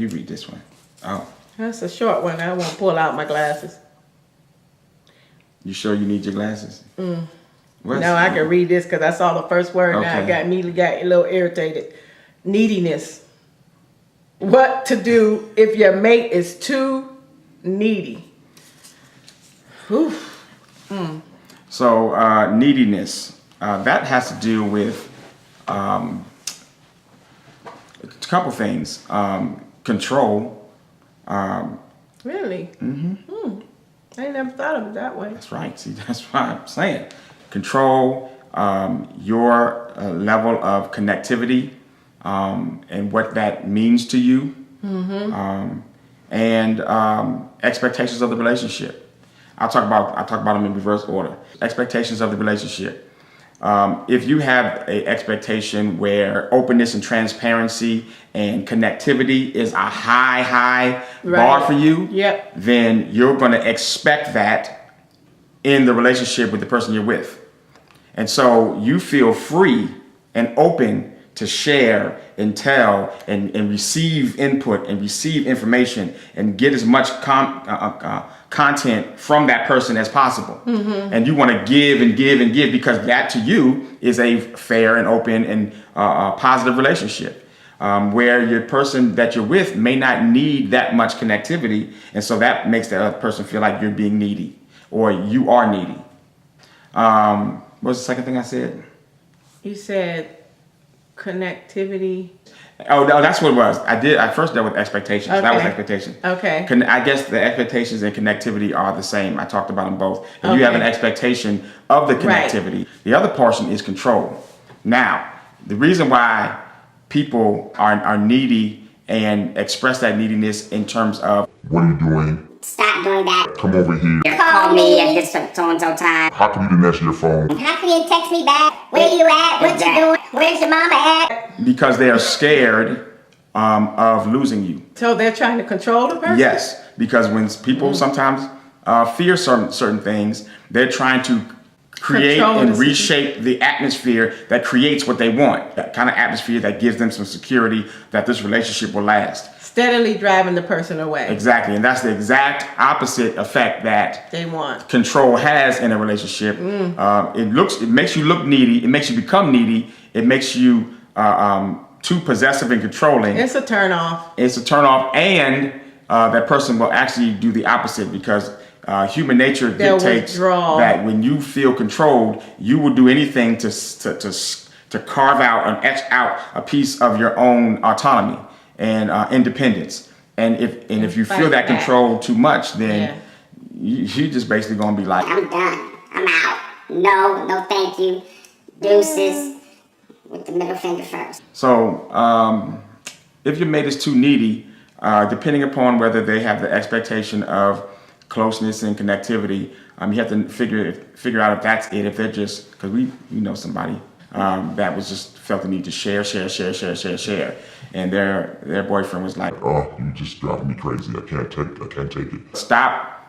You read this one. Oh. That's a short one. I won't pull out my glasses. You sure you need your glasses? No, I can read this because I saw the first word. Okay. Now I immediately got a little irritated. Neediness. What to do if your mate is too needy? Oof. So neediness, that has to do with a couple things. Control. Really? I never thought of it that way. That's right. See, that's why I'm saying. Control your level of connectivity and what that means to you, and expectations of the relationship. I'll talk about them in reverse order. Expectations of the relationship. If you have an expectation where openness and transparency and connectivity is a high bar for you, then you're going to expect that in the relationship with the person you're with. And so you feel free and open to share and tell and receive input and receive information and get as much content from that person as possible. And you want to give and give and give because that to you is a fair and open and positive relationship. Where your person that you're with may not need that much connectivity, and so that makes the other person feel like you're being needy or you are needy. What was the second thing I said? You said connectivity. Oh, no, that's what it was. I first dealt with expectations. Okay. That was expectation. Okay. I guess the expectations and connectivity are the same. I talked about them both. If you have an expectation of the connectivity, the other portion is control. Now, the reason why people are needy and express that neediness in terms of, what are you doing? Stop doing that. Come over here. Call me at this so-and-so time. How come you didn't answer your phone? How come you didn't text me back? Where you at? What you doing? Where's your mama at? Because they are scared of losing you. So they're trying to control the person? Yes, because when people sometimes fear certain things, they're trying to create and reshape the atmosphere that creates what they want. That kind of atmosphere that gives them some security that this relationship will last. Steadily driving the person away. Exactly, and that's the exact opposite effect that they want. Control has in a relationship. It makes you look needy. It makes you become needy. It makes you too possessive and controlling. It's a turn off. It's a turn off, and that person will actually do the opposite because human nature dictates that when you feel controlled, you will do anything to carve out and etch out a piece of your own autonomy and independence. And if you feel that control too much, then you're just basically gonna be like, I'm done. I'm out. No, thank you. Deuces. With the middle finger first. So if your mate is too needy, depending upon whether they have the expectation of closeness and connectivity, you have to figure out if that's it. If they're just, because we know somebody that was just felt the need to share, and their boyfriend was like, "Oh, you just driving me crazy. I can't take it." Stop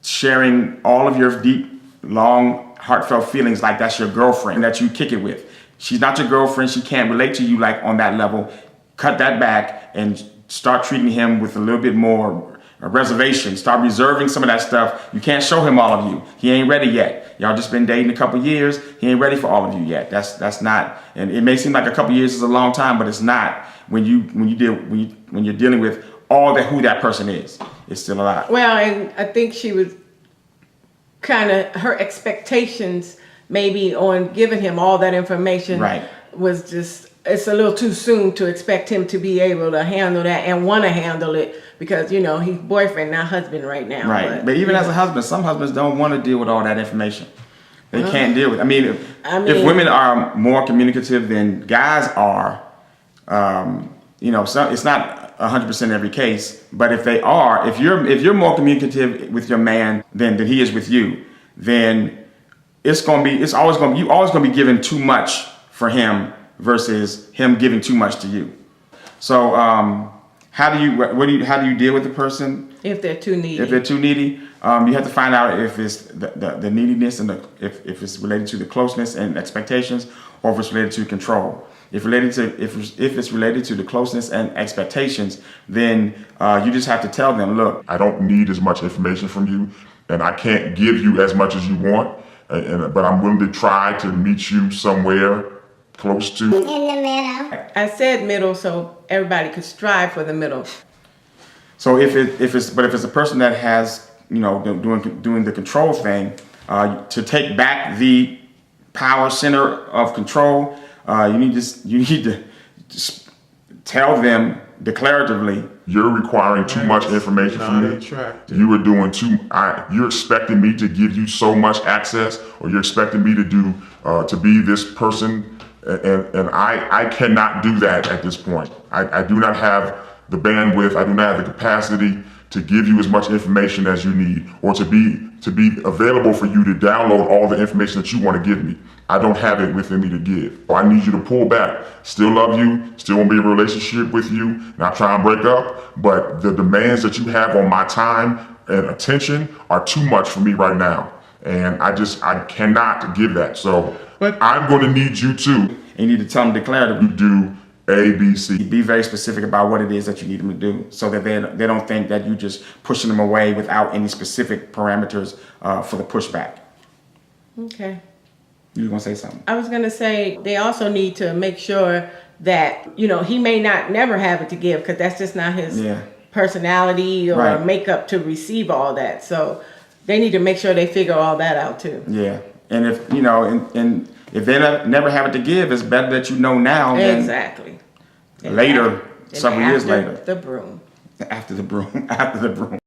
sharing all of your deep, long, heartfelt feelings like that's your girlfriend that you kick it with. She's not your girlfriend. She can't relate to you like on that level. Cut that back and start treating him with a little bit more reservation. Start reserving some of that stuff. You can't show him all of you. He ain't ready yet. Y'all just been dating a couple years. He ain't ready for all of you yet. That's not. And it may seem like a couple years is a long time, but it's not when you're dealing with who that person is. It's still a lot. Well, and I think she was kind of her expectations. Maybe on giving him all that information was just, it's a little too soon to expect him to be able to handle that and want to handle it because, he's boyfriend, not husband right now. Right. But even as a husband, some husbands don't want to deal with all that information. They can't deal with it. I mean, if women are more communicative than guys are, it's not 100% every case, but if they are, if you're more communicative with your man than he is with you, then you always going to be giving too much for him versus him giving too much to you. So how do you deal with the person if they're too needy? If they're too needy, you have to find out if it's the neediness and if it's related to the closeness and expectations, or if it's related to control. If it's related to the closeness and expectations, then you just have to tell them, look, I don't need as much information from you, and I can't give you as much as you want, but I'm willing to try to meet you somewhere close to. In the middle. I said middle so everybody could strive for the middle. So if it's a person that has, doing the control thing, to take back the power center of control, you need to just tell them declaratively. You're requiring too much information from me. You are doing you're expecting me to give you so much access, or you're expecting me to be this person, and I cannot do that at this point. I do not have the bandwidth. I do not have the capacity to give you as much information as you need, or to be available for you to download all the information that you want to give me. I don't have it within me to give. I need you to pull back. Still love you, still want to be in a relationship with you, not try and break up, but the demands that you have on my time and attention are too much for me right now. And I cannot give that. So I'm going to need you to. And you need to tell them declaratively. Do A, B, C. Be very specific about what it is that you need them to do, so that they don't think that you just pushing them away without any specific parameters for the pushback. Okay. You were gonna say something? I was gonna say they also need to make sure that he may never have it to give, because that's just not his personality or makeup to receive all that. So they need to make sure they figure all that out too. Yeah, and if and if they never have it to give, it's better that you know now than exactly. later, several years later. The broom. After the broom. After the broom.